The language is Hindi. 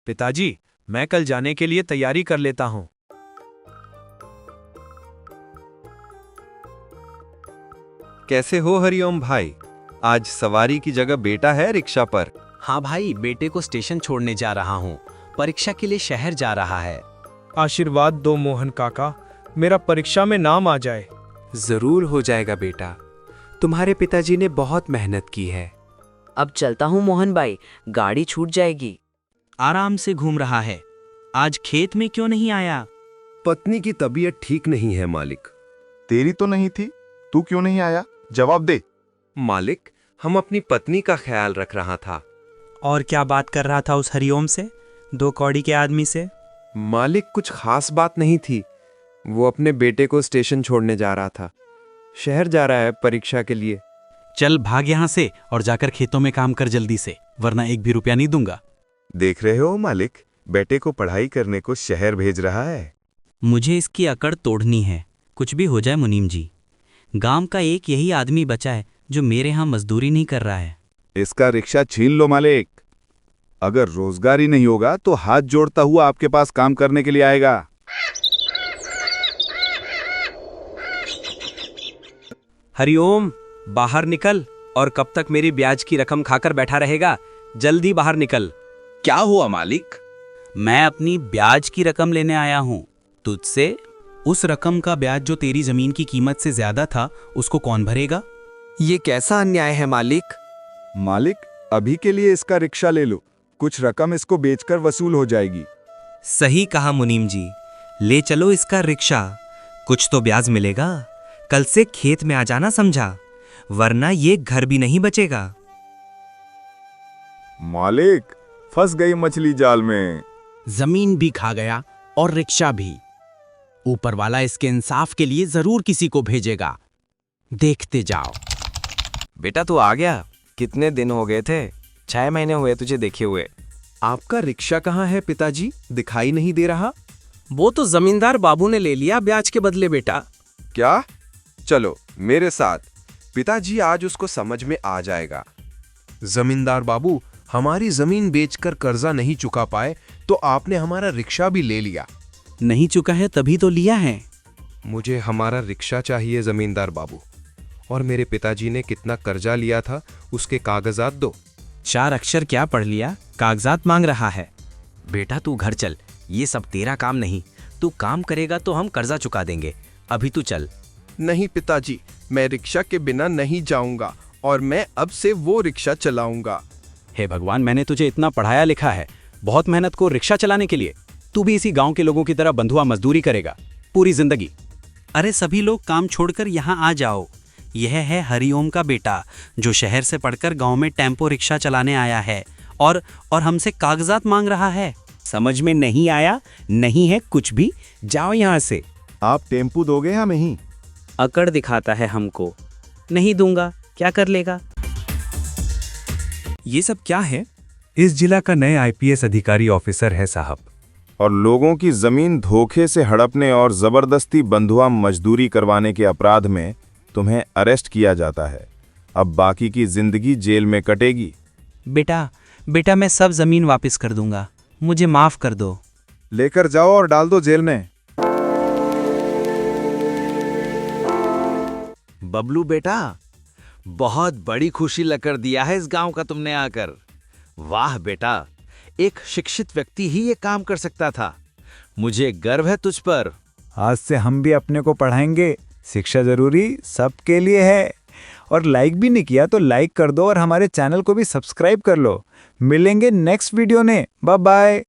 पिताजी, मैं कल जाने के लिए तैयारी कर लेता हूँ। कैसे हो हरिओम भाई? आज सवारी की जगह बेटा है रिक्शा पर। हाँ भाई, बेटे को स्टेशन छोड़ने जा रहा हूँ। परीक्षा के लिए शहर जा रहा है। आशीर्वाद दो मोहन काका, मेरा परीक्षा में नाम आ जाए। जरूर हो जाएगा बेटा, तुम्हारे पिताजी ने बहुत मेहनत की है। अब चलता हूँ मोहन भाई, गाड़ी छूट जाएगी। आराम से घूम रहा है, आज खेत में क्यों नहीं आया? पत्नी की तबीयत ठीक नहीं है मालिक। तेरी तो नहीं थी, तू क्यों नहीं आया? जवाब दे। मालिक, हम अपनी पत्नी का ख्याल रख रहा था। और क्या बात कर रहा था उस हरिओम से, 2 कौड़ी के आदमी से? मालिक, कुछ खास बात नहीं थी। वो अपने बेटे को स्टेशन छोड़ने जा रहा था। शहर जा रहा है परीक्षा के लिए। चल भाग यहाँ से और जाकर खेतों में काम कर जल्दी से, वरना 1 भी रुपया नहीं दूंगा। देख रहे हो मालिक, बेटे को पढ़ाई करने को शहर भेज रहा है। मुझे इसकी अकड़ तोड़नी है, कुछ भी हो जाए मुनीम जी। गांव का एक यही आदमी बचा है जो मेरे यहाँ मजदूरी नहीं कर रहा है। इसका रिक्शा छीन लो मालिक। अगर रोजगार ही नहीं होगा तो हाथ जोड़ता हुआ आपके पास काम करने के लिए आएगा। हरिओम, बाहर निकल। और कब तक मेरी ब्याज की रकम खाकर बैठा रहेगा? जल्दी बाहर निकल। क्या हुआ मालिक? मैं अपनी ब्याज की रकम लेने आया हूँ तुझसे। उस रकम का ब्याज जो तेरी जमीन की कीमत से ज्यादा था, उसको कौन भरेगा? ये कैसा अन्याय है मालिक? मालिक, अभी के लिए इसका रिक्शा ले लो, कुछ रकम इसको बेचकर वसूल हो जाएगी। सही कहा मुनीम जी, ले चलो इसका रिक्शा, कुछ तो ब्याज मिलेगा। कल से खेत में आ जाना, समझा? वरना ये घर भी नहीं बचेगा। मालिक, फंस गई मछली जाल में। जमीन भी खा गया और रिक्शा भी। ऊपर वाला इसके इंसाफ के लिए जरूर किसी को भेजेगा, देखते जाओ। बेटा, तू आ गया? कितने दिन हो गए थे? 6 महीने हुए तुझे देखे हुए। आपका रिक्शा कहाँ है पिताजी? दिखाई नहीं दे रहा। वो तो जमींदार बाबू ने ले लिया ब्याज के बदले बेटा। क्या? चलो मेरे साथ, पिताजी आज उसको समझ में आ जाएगा। जमींदार बाबू, हमारी जमीन बेचकर कर्जा नहीं चुका पाए तो आपने हमारा रिक्शा भी ले लिया। नहीं चुका है तभी तो लिया है। मुझे हमारा रिक्शा चाहिए जमींदार बाबू। और मेरे पिताजी ने कितना कर्जा लिया था, उसके कागजात दो। 4 अक्षर क्या पढ़ लिया, कागजात मांग रहा है। बेटा तू घर चल, ये सब तेरा काम नहीं। तू काम करेगा तो हम कर्जा चुका देंगे। अभी तू चल। नहीं पिताजी, मैं रिक्शा के बिना नहीं जाऊंगा और मैं अब से वो रिक्शा चलाऊंगा। हे भगवान, मैंने तुझे इतना पढ़ाया लिखा है, बहुत मेहनत को रिक्शा चलाने के लिए। तू भी इसी गांव के लोगों की तरह बंधुआ मजदूरी करेगा पूरी जिंदगी। अरे सभी लोग काम छोड़कर यहाँ आ जाओ। यह है हरिओम का बेटा, जो शहर से पढ़कर गांव में टेम्पो रिक्शा चलाने आया है और हमसे कागजात मांग रहा है। समझ में नहीं आया? नहीं है कुछ भी, जाओ यहाँ से। आप टेम्पू दोगे या नहीं? अकड़ दिखाता है हमको। नहीं दूंगा, क्या कर लेगा? ये सब क्या है? इस जिला का नए आईपीएस अधिकारी ऑफिसर है साहब। और लोगों की जमीन धोखे से हड़पने और जबरदस्ती बंधुआ मजदूरी करवाने के अपराध में तुम्हें अरेस्ट किया जाता है। अब बाकी की जिंदगी जेल में कटेगी। बेटा मैं सब जमीन वापस कर दूंगा, मुझे माफ कर दो। लेकर जाओ और डाल दो जेल में। बबलू बेटा, बहुत बड़ी खुशी लेकर दिया है इस गांव का तुमने आकर। वाह बेटा, एक शिक्षित व्यक्ति ही ये काम कर सकता था। मुझे गर्व है तुझ पर। आज से हम भी अपने को पढ़ाएंगे। शिक्षा जरूरी सबके लिए है। और लाइक भी नहीं किया तो लाइक कर दो और हमारे चैनल को भी सब्सक्राइब कर लो। मिलेंगे नेक्स्ट वीडियो में। Bye bye.